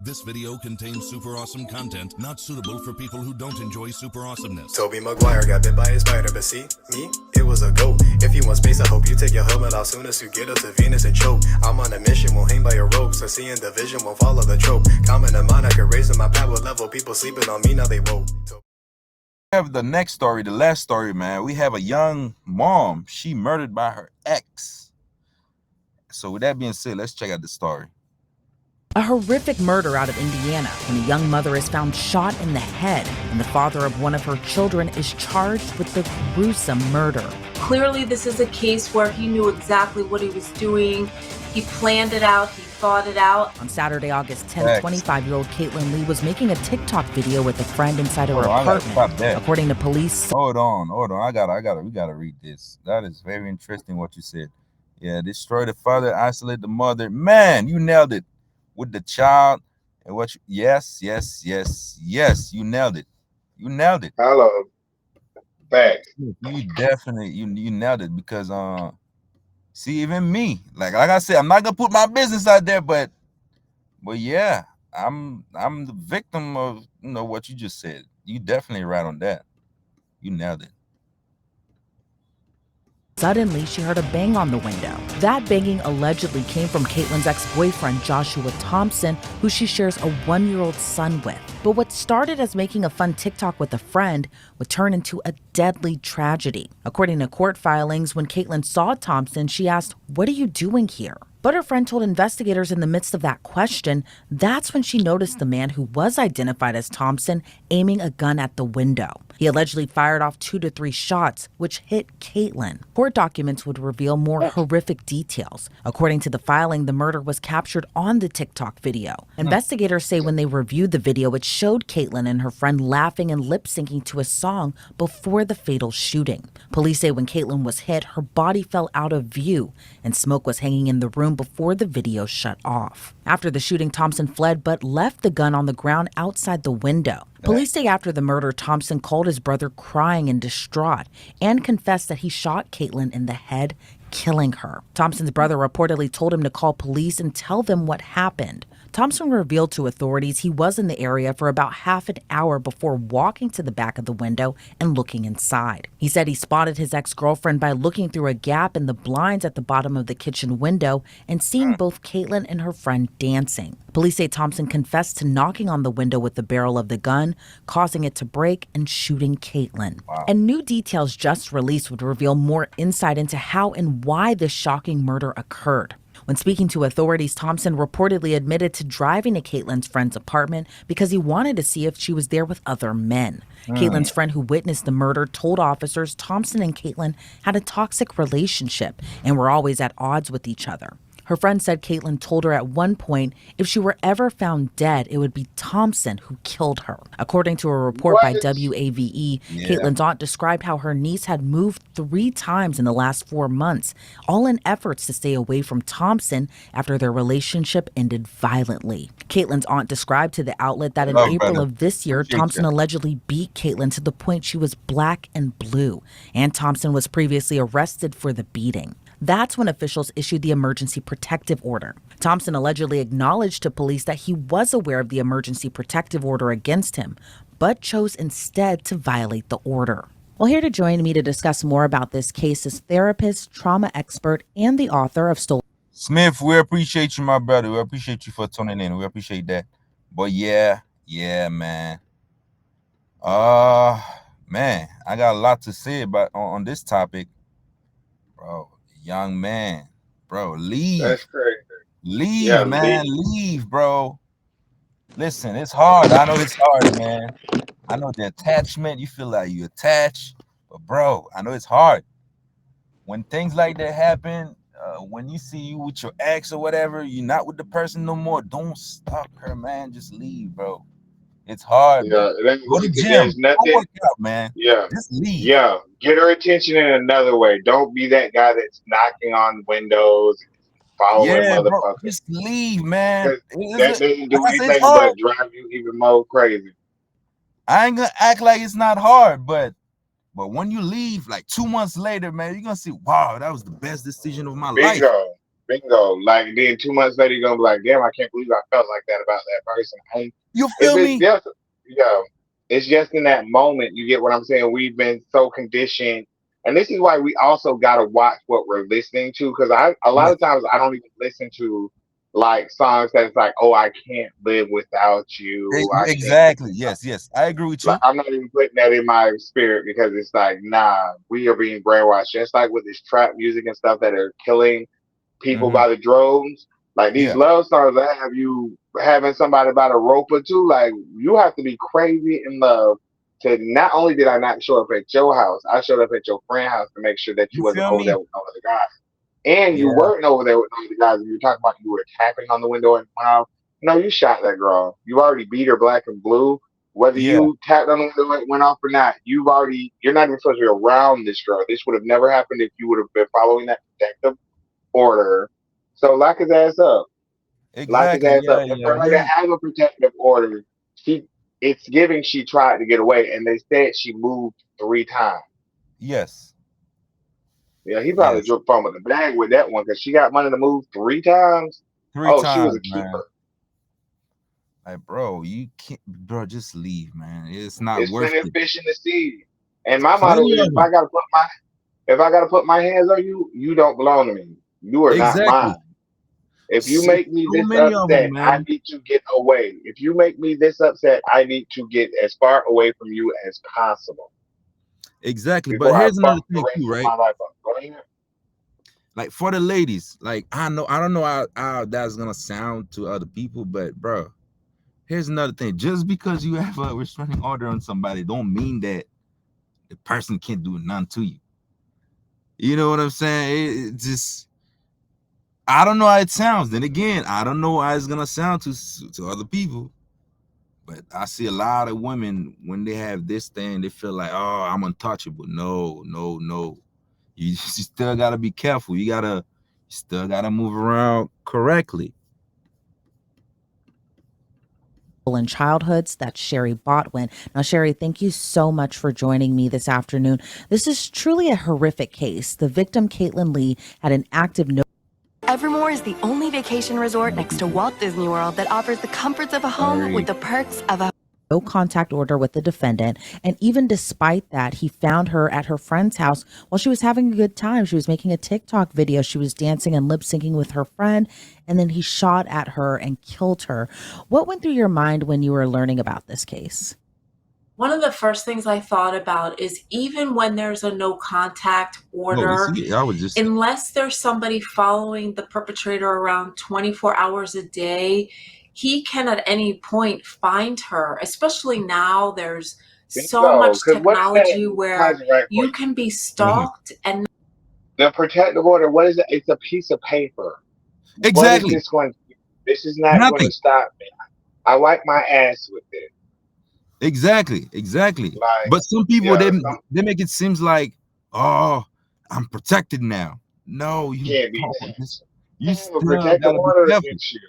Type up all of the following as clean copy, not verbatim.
This video contains super awesome content not suitable for people who don't enjoy super awesomeness. Toby Maguire got bit by a spider, but see, me, it was a goat. If you want space, I hope you take your helmet off soon as you get up to Venus and choke. I'm on a mission, won't hang by a rope, so seeing the vision won't follow the trope. Common in mind, I could raise my power level, people sleeping on me, now they woke. We have the next story, the last story, man. We have a young mom. She murdered by her ex. So with that being said, let's check out the story. A horrific murder out of Indiana when a young mother is found shot in the head and the father of one of her children is charged with the gruesome murder. Clearly, this is a case where he knew exactly what he was doing. He planned it out. He thought it out. On Saturday, August 10th, 25-year-old Caitlin Lee was making a TikTok video with a friend inside her apartment. According to police. Hold on. We gotta read this. That is very interesting what you said. Yeah, destroy the father, isolate the mother. Man, you nailed it. With the child and what you, yes, you nailed it. Hello. Back. You definitely you nailed it because see, even me, like I said, I'm not gonna put my business out there, but yeah, I'm the victim of what you just said. You definitely right on that. You nailed it. Suddenly, she heard a bang on the window. That banging allegedly came from Caitlin's ex-boyfriend, Joshua Thompson, who she shares a 1-year-old son with. But what started as making a fun TikTok with a friend would turn into a deadly tragedy. According to court filings, when Caitlin saw Thompson, she asked, "What are you doing here?" But her friend told investigators in the midst of that question, that's when she noticed the man who was identified as Thompson aiming a gun at the window. He allegedly fired off 2 to 3 shots, which hit Caitlin. Court documents would reveal more horrific details. According to the filing, the murder was captured on the TikTok video. Investigators say when they reviewed the video, it showed Caitlin and her friend laughing and lip-syncing to a song before the fatal shooting. Police say when Caitlin was hit, her body fell out of view and smoke was hanging in the room before the video shut off. After the shooting, Thompson fled but left the gun on the ground outside the window. Police say after the murder, Thompson called his brother crying and distraught and confessed that he shot Caitlin in the head, killing her. Thompson's brother reportedly told him to call police and tell them what happened. Thompson revealed to authorities he was in the area for about half an hour before walking to the back of the window and looking inside. He said he spotted his ex-girlfriend by looking through a gap in the blinds at the bottom of the kitchen window and seeing both Caitlin and her friend dancing. Police say Thompson confessed to knocking on the window with the barrel of the gun, causing it to break and shooting Caitlin. And new details just released would reveal more insight into how and why this shocking murder occurred. When speaking to authorities, Thompson reportedly admitted to driving to Caitlin's friend's apartment because he wanted to see if she was there with other men. Caitlin's friend who witnessed the murder told officers Thompson and Caitlin had a toxic relationship and were always at odds with each other. Her friend said Caitlin told her at one point if she were ever found dead, it would be Thompson who killed her. According to a report by WAVE, Caitlin's aunt described how her niece had moved 3 times in the last 4 months, all in efforts to stay away from Thompson after their relationship ended violently. Caitlin's aunt described to the outlet that in April of this year, Thompson allegedly beat Caitlin to the point she was black and blue, and Thompson was previously arrested for the beating. That's when officials issued the emergency protective order. Thompson allegedly acknowledged to police that he was aware of the emergency protective order against him, but chose instead to violate the order. Well, here to join me to discuss more about this case is therapist, trauma expert, and the author of Stolen. Smith, we appreciate you, my brother. We appreciate you for tuning in. We appreciate that. But yeah, man. Man, I got a lot to say about on this topic, bro. Young man, bro, leave. That's crazy. Leave, yeah, man, leave, bro. Listen, it's hard. I know it's hard, man. I know the attachment. You feel like you attached, but bro, I know it's hard. When things like that happen, when you see you with your ex or whatever, you're not with the person no more. Don't stop her, man. Just leave, bro. It's hard. Yeah, go to the gym. Go work out, man. Yeah, just leave. Yeah, get her attention in another way. Don't be that guy that's knocking on windows, following motherfuckers. Bro, just leave, man. That doesn't do anything but drive you even more crazy. I ain't gonna act like it's not hard, but when you leave, like 2 months later, man, you're gonna see, wow, that was the best decision of my life. Bingo. Like then 2 months later, you're gonna be like, damn, I can't believe I felt like that about that person. And You if feel it's me? just, it's just in that moment. You get what I'm saying? We've been so conditioned, and this is why we also gotta watch what we're listening to. Because a lot Yes. of times I don't even listen to like songs that's like, oh, I can't live without you. I can't live Exactly. without. Yes. Yes. I agree with Like you. I'm not even putting that in my spirit because it's like, nah, we are being brainwashed. Just like with this trap music and stuff that are killing people Hmm. by the droves. Like these Yeah. love songs that have you having somebody by the rope or two. Like you have to be crazy in love to not only did I not show up at your house, I showed up at your friend's house to make sure that you You wasn't feel over there me? with no other guys. And you Yeah. weren't over there with no other guys. You were talking about you were tapping on the window and wow. No, you shot that girl. You already beat her black and blue. Whether Yeah. you tapped on the window and it went off or not, you're not even supposed to be around this girl. This would have never happened if you would have been following that protective order. So lock his ass up. Lock his Exactly. ass Yeah. up. And Yeah. for her to have a protective order, she it's giving she tried to get away, and they said she moved 3 times. Yes. Yeah, he probably Yes. drew from the bag with that one because she got money to move 3 times. Three Oh, she was times, a man. keeper. Like, bro, you can't, bro. Just leave, man. It's not There's worth plenty of it. fish in the sea. And my motto Plenty is of them. if I gotta put my hands on you, you don't belong to me. You are not Exactly. mine. If you So, make me so this many of them, upset, I man. need to get away. If you make me this upset, I need to get as far away from you as possible Exactly. But before I here's another fuck the thing too, rest of right? my life up. Go ahead. Like for the ladies, like I don't know how that's gonna sound to other people, but bro, here's another thing. Just because you have a restraining order on somebody, don't mean that the person can't do none to you. You know what I'm saying? It just I don't know how it sounds. Then again, I don't know how it's gonna sound to other people. But I see a lot of women when they have this thing, they feel like, oh, I'm untouchable. No, no, no. You still gotta be careful. You still gotta move around correctly. In childhoods. That's Sherry Botwin. Now, Sherry, thank you so much for joining me this afternoon. This is truly a horrific case. The victim, Caitlin Lee, had an active Evermore is the only vacation resort next to Walt Disney World that offers the comforts of a home with the perks of a no contact order with the defendant. And even despite that, he found her at her friend's house while she was having a good time. She was making a TikTok video. She was dancing and lip syncing with her friend. And then he shot at her and killed her. What went through your mind when you were learning about this case? One of the first things I thought about is even when there's a no contact Oh, you order, see, I was just unless there's somebody following the perpetrator around 24 hours a day, he can at any point find her. Especially now, there's so Bingo. much Because what is that? technology Let me pause where it right you quick. can be stalked and The protective order, what is it? It's a piece of paper. What is exactly this going to do? This is not going nothing. to stop me. I wipe my ass with it. Exactly. Like, But some people yeah, some they make it seems like, oh, I'm protected now. No, you can't be don't. that. You I have a still protective gotta be order careful. against you.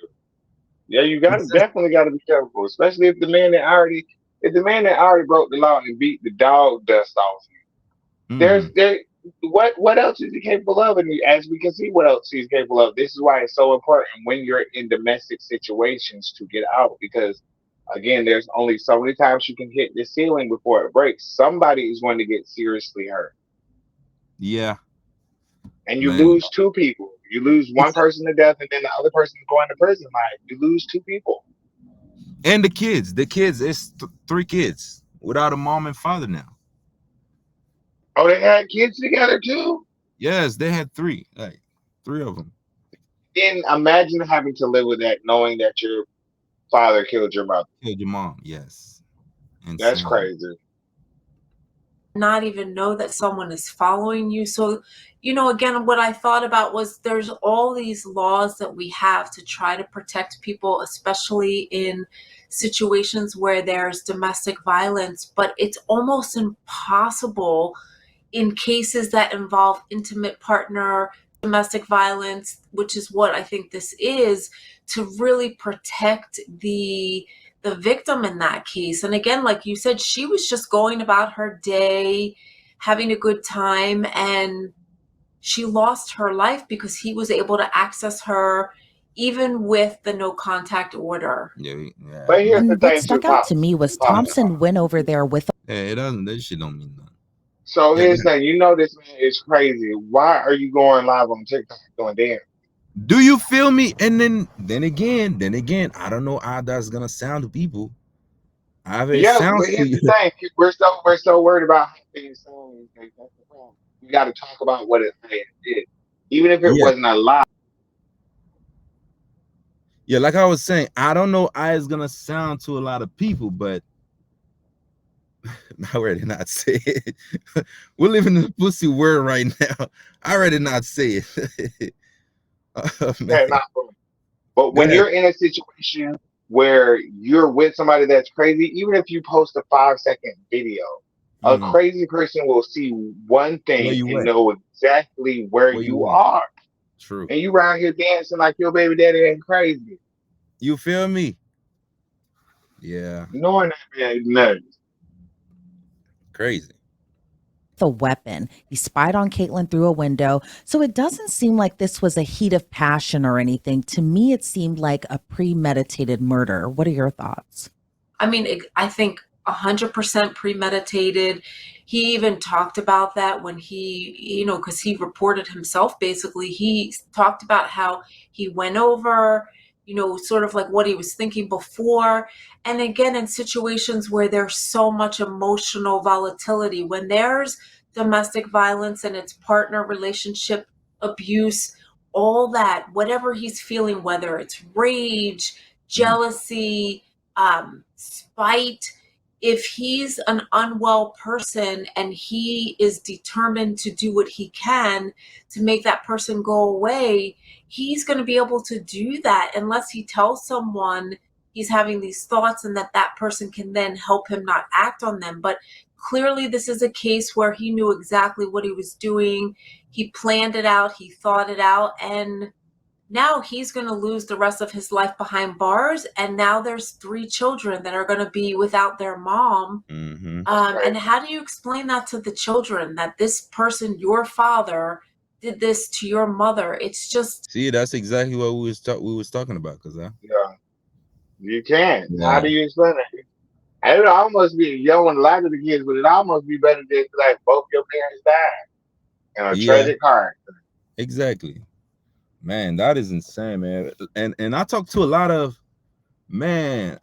Yeah, you got to Exactly. definitely got to be careful, especially if the man that already broke the law and beat the dog dust off you. Hmm. What else is he capable of? And as we can see, what else he's capable of. This is why it's so important when you're in domestic situations to get out because. Again, there's only so many times you can hit the ceiling before it breaks. Somebody is going to get seriously hurt. Yeah, And you man. lose 2 people. You lose one person to death, and then the other person going to prison. Like you lose 2 people. And the kids, it's 3 kids without a mom and father now. Oh, they had kids together too. Yes, they had three, like 3 of them. Then imagine having to live with that, knowing that your father killed your mother. Killed your mom. Yes, That's insane. crazy. not even know that someone is following you. So, again, what I thought about was there's all these laws that we have to try to protect people, especially in situations where there's domestic violence, but it's almost impossible in cases that involve intimate partner domestic violence, which is what I think this is, to really protect the victim in that case. And again, like you said, she was just going about her day, having a good time, and she lost her life because he was able to access her even with the no contact order. Yeah. But here's the And what thing, stuck out to me was Thompson went over there with Yeah, it doesn't. That shit don't mean nothing. So here's the thing, you know this man is crazy. Why are you going live on TikTok doing dance? Do you feel me? And then again, I don't know how that's gonna sound to people. However it Yeah, sounds but to here's you. the thing. We're so worried about how things sound. That's the problem. We got to talk about what it did, even if it Yeah, wasn't a lie. yeah. Like I was saying, I don't know how it's gonna sound to a lot of people, but I already not say it. We're living in the pussy world right now. I already not say it. Oh, man. Okay, not for me. But Go when ahead. you're in a situation where you're with somebody that's crazy, even if you post a 5-second video, a Mhm. crazy person will see one Where thing you and at? know exactly where Where you you at? are. True. And you around here dancing like your baby daddy ain't crazy. You feel me? Yeah. Knowing that man is nuts. Crazy. a weapon. He spied on Caitlyn through a window. So it doesn't seem like this was a heat of passion or anything. To me, it seemed like a premeditated murder. What are your thoughts? I mean, I think 100% premeditated. He even talked about that when because he reported himself basically. He talked about how he went over, sort of like what he was thinking before. And again, in situations where there's so much emotional volatility, when there's domestic violence and it's partner relationship abuse, all that, whatever he's feeling, whether it's rage, jealousy, spite, if he's an unwell person and he is determined to do what he can to make that person go away, he's going to be able to do that unless he tells someone he's having these thoughts and that person can then help him not act on them. But clearly, this is a case where he knew exactly what he was doing. He planned it out, he thought it out, and now he's going to lose the rest of his life behind bars. And now there's 3 children that are going to be without their mom. Mm-hmm. And how do you explain that to the children, that this person, your father, did this to your mother? It's just, See, that's exactly what we was talking about, cause Yeah, you can. How yeah, do you explain it? And it almost be you don't want to lie to the kids, but it almost be better than like both your parents died in a yeah, tragic car accident. exactly. Man, that is insane, man. And I talk to a lot of I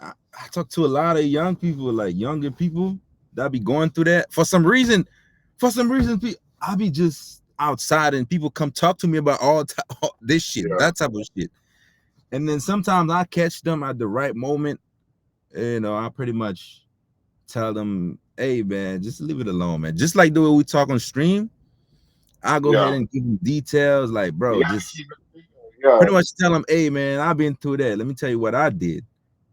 talk to a lot of young people, like younger people that be going through that. For some reason, I be just outside and people come talk to me about all this shit, Yeah, that type of shit. And then sometimes I catch them at the right moment. I pretty much tell them, hey man, just leave it alone, man. Just like the way we talk on stream, I go ahead yeah. and give them details, like, You bro, gotta just keep it real. Yeah, pretty much tell them, hey man, I've been through that. Let me tell you what I did.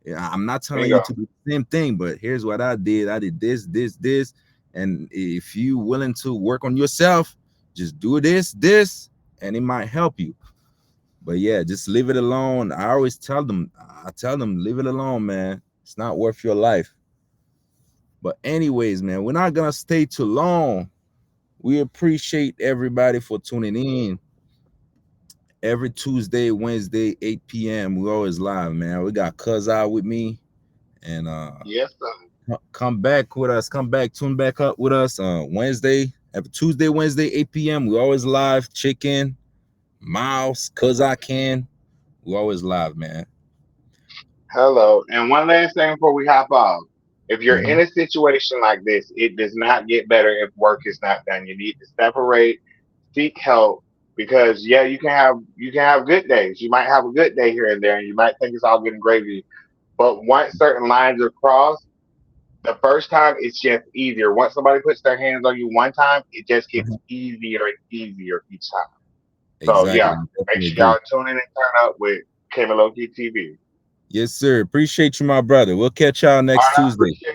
Yeah, I'm not telling you bingo. to do the same thing, but here's what I did. I did this. And if you willing to work on yourself, just do this, and it might help you. But yeah, just leave it alone. I tell them, leave it alone, man. It's not worth your life. But anyways, man, we're not gonna stay too long. We appreciate everybody for tuning in. Every Tuesday, Wednesday, 8 p.m. We always live, man. We got Cuz out with me. And Yes, sir. come back with us. Come back, tune back up with us Wednesday. Every Tuesday, Wednesday, 8 p.m. We always live. Chicken, Mouse, Cuz I Can. We always live, man. Hello. And one last thing before we hop off. If you're Mm-hmm. in a situation like this, it does not get better if work is not done. You need to separate, seek help, because yeah, you can have good days. You might have a good day here and there, and you might think it's all getting gravy. But once certain lines are crossed, the first time it's just easier. Once somebody puts their hands on you one time, it just gets easier and easier each time. So Exactly. yeah, I make definitely sure agree. y'all tune in and turn up with Kamiloki TV. Yes, sir. Appreciate you, my brother. We'll catch y'all All next right, I Tuesday. appreciate